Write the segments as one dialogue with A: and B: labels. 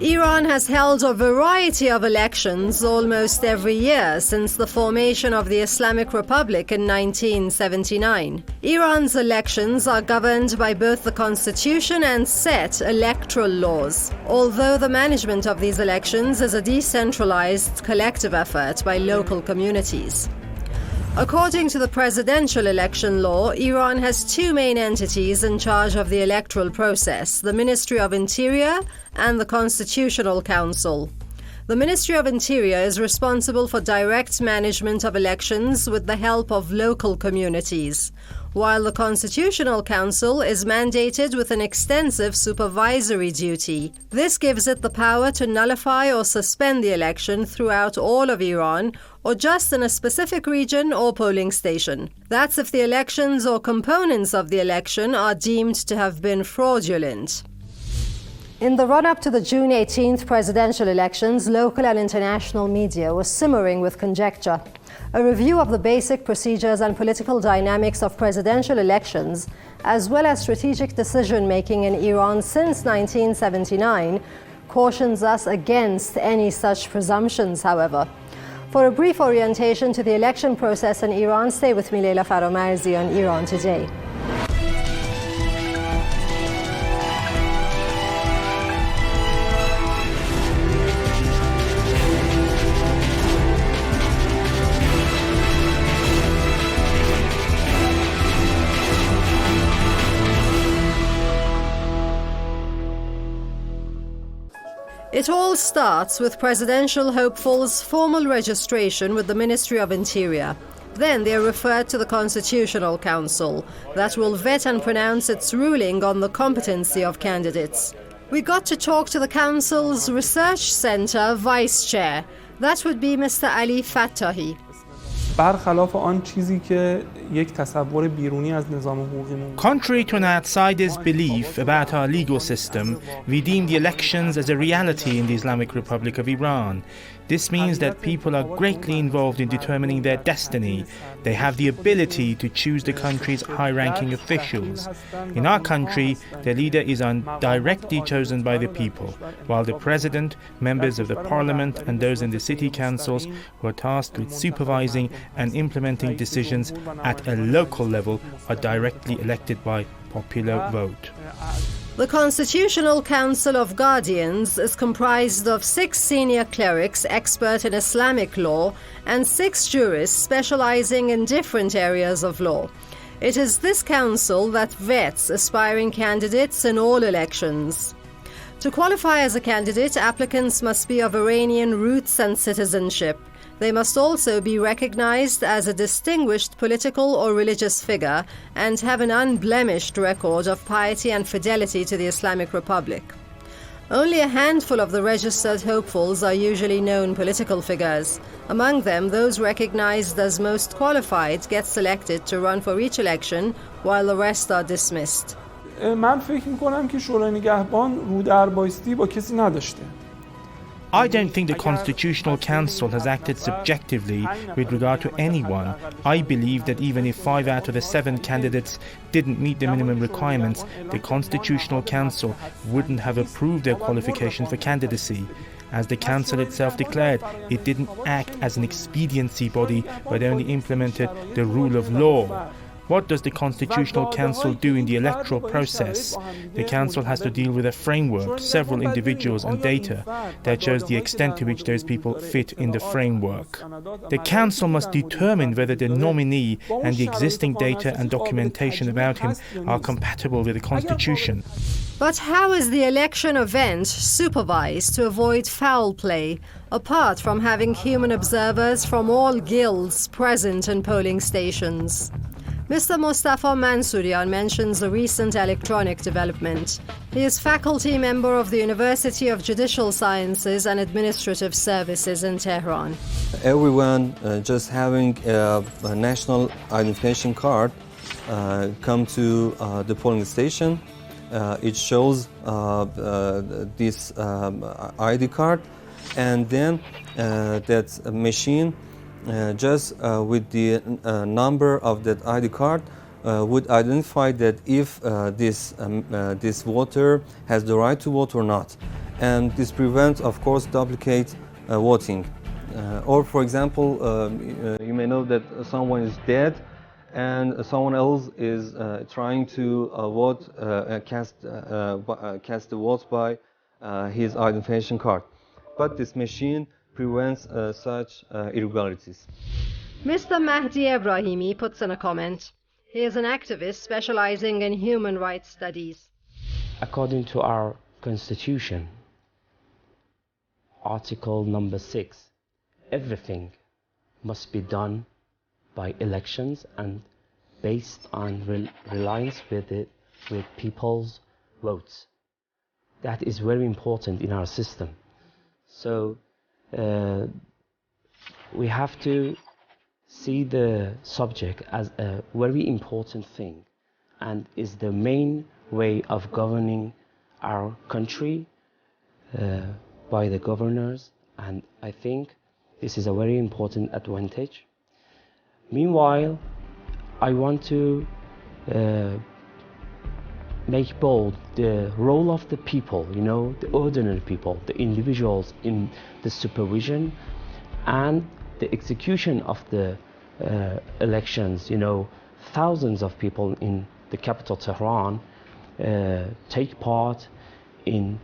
A: Iran has held a variety of elections almost every year since the formation of the Islamic Republic in 1979. Iran's elections are governed by both the constitution and set electoral laws, although the management of these elections is a decentralized collective effort by local communities. According to the presidential election law, Iran has two main entities in charge of the electoral process: the Ministry of Interior and the Constitutional Council. The Ministry of Interior is responsible for direct management of elections with the help of local communities, while the Constitutional Council is mandated with an extensive supervisory duty. This gives it the power to nullify or suspend the election throughout all of Iran, or just in a specific region or polling station. That's if the elections or components of the election are deemed to have been fraudulent. In the run-up to the June 18th presidential elections, local and international media was simmering with conjecture. A review of the basic procedures and political dynamics of presidential elections, as well as strategic decision-making in Iran since 1979, cautions us against any such presumptions, however. For a brief orientation to the election process in Iran, stay with me, Leila Faramarzi, on Iran Today. It all starts with presidential hopefuls' formal registration with the Ministry of Interior. Then they are referred to the Constitutional Council that will vet and pronounce its ruling on the competency of candidates. We got to talk to the Council's Research Center Vice Chair. That would be Mr. Ali Fattahi.
B: برخلاف آن چیزی که یک تصور بیرونی از نظام حقوقیمون.
C: Contrary to an outsider's belief about our legal system, we deem the elections as a reality in the Islamic Republic of Iran. This means that people are greatly involved in determining their destiny. They have the ability to choose the country's high-ranking officials. In our country, the leader is directly chosen by the people, while the president, members of the parliament, and those in the city councils who are tasked with supervising and implementing decisions at a local level are directly elected by popular vote.
A: The Constitutional Council of Guardians is comprised of 6 senior clerics expert in Islamic law and 6 jurists specializing in different areas of law. It is this council that vets aspiring candidates in all elections. To qualify as a candidate, applicants must be of Iranian roots and citizenship. They must also be recognized as a distinguished political or religious figure and have an unblemished record of piety and fidelity to the Islamic Republic. Only a handful of the registered hopefuls are usually known political figures. Among them, those recognized as most qualified get selected to run for each election, while the rest are dismissed.
B: من فکر می‌کنم که شورای نگهبان رو در بایستی با کسی نداشته.
C: I don't think the Constitutional Council has acted subjectively with regard to anyone. I believe that even if 5 out of the 7 candidates didn't meet the minimum requirements, the Constitutional Council wouldn't have approved their qualifications for candidacy. As the Council itself declared, it didn't act as an expediency body, but only implemented the rule of law. What does the Constitutional Council do in the electoral process? The Council has to deal with a framework, several individuals and data that shows the extent to which those people fit in the framework. The Council must determine whether the nominee and the existing data and documentation about him are compatible with the Constitution.
A: But how is the election event supervised to avoid foul play, apart from having human observers from all guilds present in polling stations? Mr. Mustafa Mansourian mentions a recent electronic development. He is faculty member of the University of Judicial Sciences and Administrative Services in Tehran.
D: Everyone just having a national identification card come to the polling station. It shows this ID card, and then that machine just with the number of that ID card would identify that if this voter has the right to vote or not. and this prevents, of course, duplicate voting. Or, for example, you may know that someone is dead and someone else is trying to cast the votes by his identification card. But this machine prevents such irregularities.
A: Mr. Mahdi Ebrahimi puts in a comment. He is an activist specializing in human rights studies.
E: According to our constitution, Article number 6, everything must be done by elections and based on reliance with people's votes. That is very important in our system. So we have to see the subject as a very important thing and is the main way of governing our country by the governors, and I think this is a very important advantage. Meanwhile, I want to make bold the role of the people, the ordinary people, the individuals in the supervision and the execution of the elections. Thousands of people in the capital Tehran take part in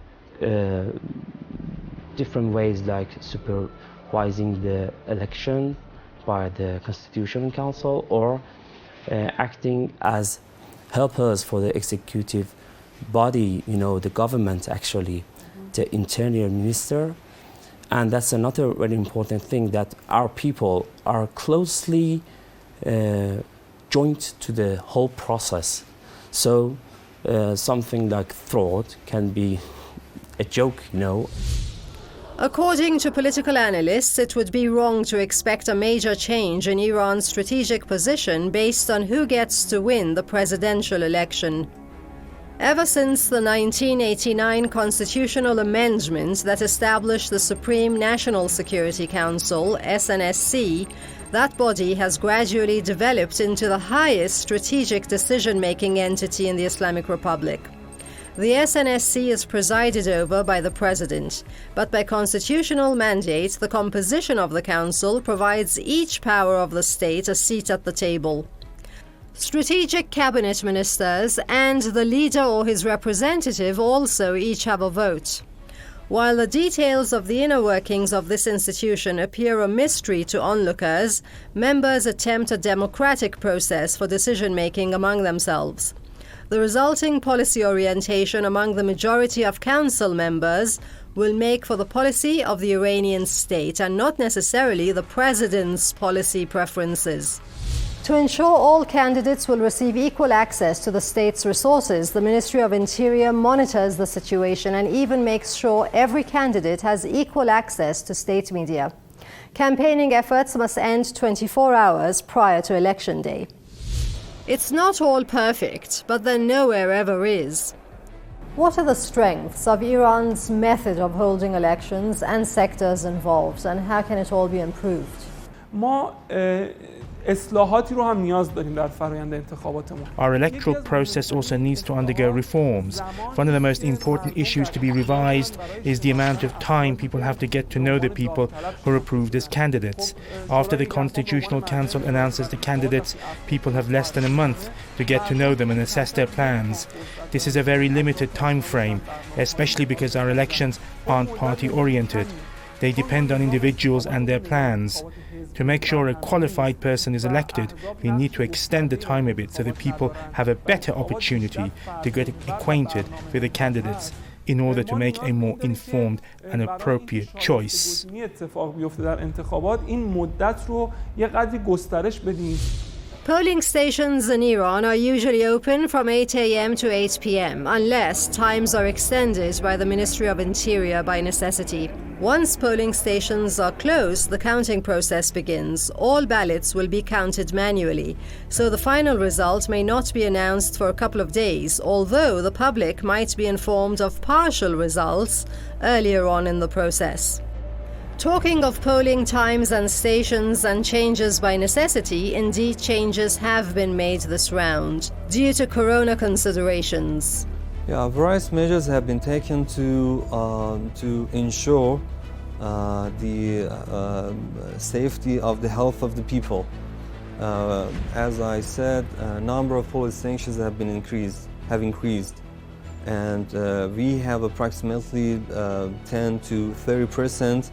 E: different ways, like supervising the election by the Constitutional Council or acting as helpers for the executive body, the government actually, the interior minister. And that's another very important thing, that our people are closely joined to the whole process. So something like fraud can be a joke,
A: According to political analysts, it would be wrong to expect a major change in Iran's strategic position based on who gets to win the presidential election. Ever since the 1989 constitutional amendment that established the Supreme National Security Council, SNSC, that body has gradually developed into the highest strategic decision-making entity in the Islamic Republic. The SNSC is presided over by the President, but by constitutional mandate, the composition of the Council provides each power of the state a seat at the table. Strategic cabinet ministers and the leader or his representative also each have a vote. While the details of the inner workings of this institution appear a mystery to onlookers, members attempt a democratic process for decision-making among themselves. The resulting policy orientation among the majority of council members will make for the policy of the Iranian state and not necessarily the president's policy preferences. To ensure all candidates will receive equal access to the state's resources, the Ministry of Interior monitors the situation and even makes sure every candidate has equal access to state media. Campaigning efforts must end 24 hours prior to election day. It's not all perfect, but there nowhere ever is. What are the strengths of Iran's method of holding elections and sectors involved, and how can it all be improved?
B: ما اصلاحاتی رو هم نیاز داریم در فرآیند انتخاباتمون.
C: Our electoral process also needs to undergo reforms. One of the most important issues to be revised is the amount of time people have to get to know the people who are approved as candidates. After the Constitutional Council announces the candidates, people have less than a month to get to know them and assess their plans. This is a very limited time frame, especially because our elections aren't party-oriented. They depend on individuals and their plans. To make sure a qualified person is elected, we need to extend the time a bit so that people have a better opportunity to get acquainted with the candidates in order to make a more informed and appropriate choice.
A: Polling stations in Iran are usually open from 8 a.m. to 8 p.m. unless times are extended by the Ministry of Interior by necessity. Once polling stations are closed, the counting process begins. All ballots will be counted manually, so the final result may not be announced for a couple of days, although the public might be informed of partial results earlier on in the process. Talking of polling times and stations and changes by necessity, indeed changes have been made this round, due to corona considerations.
D: Yeah, various measures have been taken to ensure the safety of the health of the people. As I said, a number of police sanctions have increased, and we have approximately 10 to 30%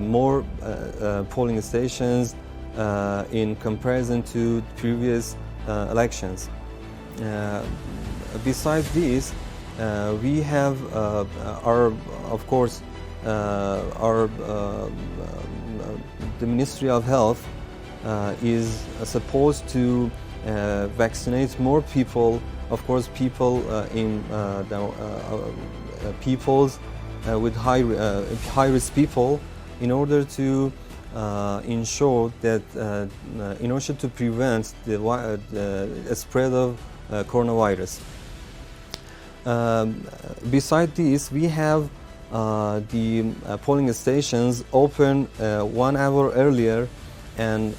D: more polling stations in comparison to previous elections. Besides this, we have the Ministry of Health is supposed to vaccinate more people. Of course, people peoples with high-risk people, in order to ensure that in order to prevent the spread of coronavirus. Besides this, we have the polling stations open 1 hour earlier and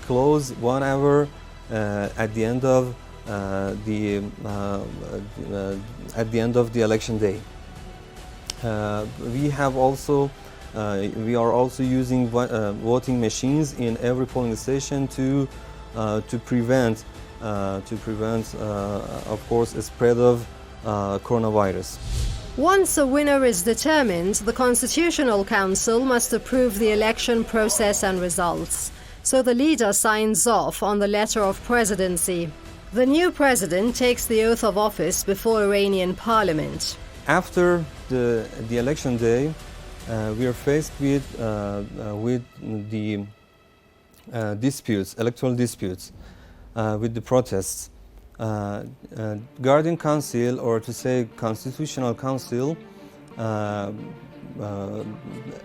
D: close 1 hour at the end of the election day. We are also using voting machines in every polling station to prevent, of course, a spread of coronavirus.
A: Once a winner is determined, the Constitutional Council must approve the election process and results. So the leader signs off on the letter of presidency. The new president takes the oath of office before Iranian parliament.
D: After the election day, we are faced with the electoral disputes, with the protests. Guardian Council, or to say Constitutional Council,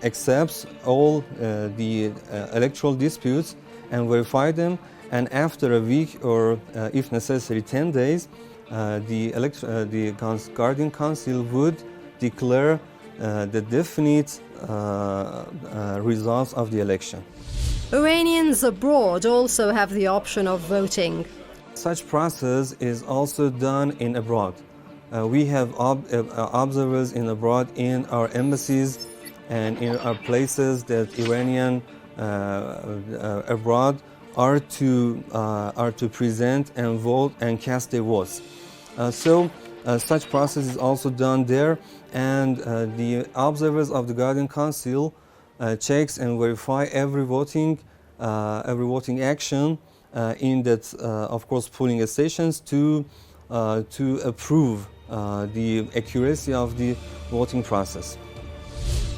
D: accepts all the electoral disputes and verify them, and after a week, or if necessary 10 days, the Guardian Council would declare the definite results of the election.
A: Iranians abroad also have the option of voting.
D: Such process is also done in abroad. We have observers in abroad, in our embassies and in our places that Iranian abroad are to present and vote and cast their votes. Such process is also done there, and the observers of the Guardian Council checks and verify every voting action in that, of course, polling stations to approve the accuracy of the voting process.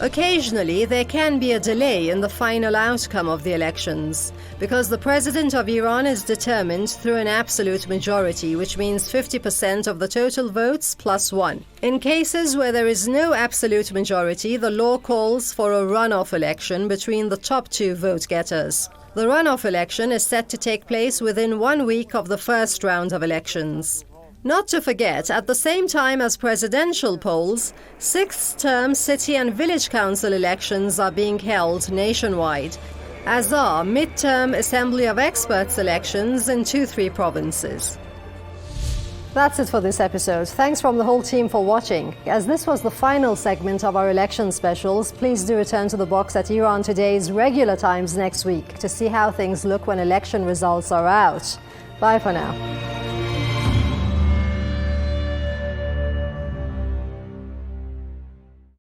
A: Occasionally, there can be a delay in the final outcome of the elections, because the president of Iran is determined through an absolute majority, which means 50% of the total votes plus one. In cases where there is no absolute majority, the law calls for a runoff election between the top two vote-getters. The runoff election is set to take place within 1 week of the first round of elections. Not to forget, at the same time as presidential polls, sixth-term city and village council elections are being held nationwide, as are mid-term Assembly of Experts elections in 2-3 provinces. That's it for this episode. Thanks from the whole team for watching. As this was the final segment of our election specials, please do return to the box at Iran Today's regular times next week to see how things look when election results are out. Bye for now.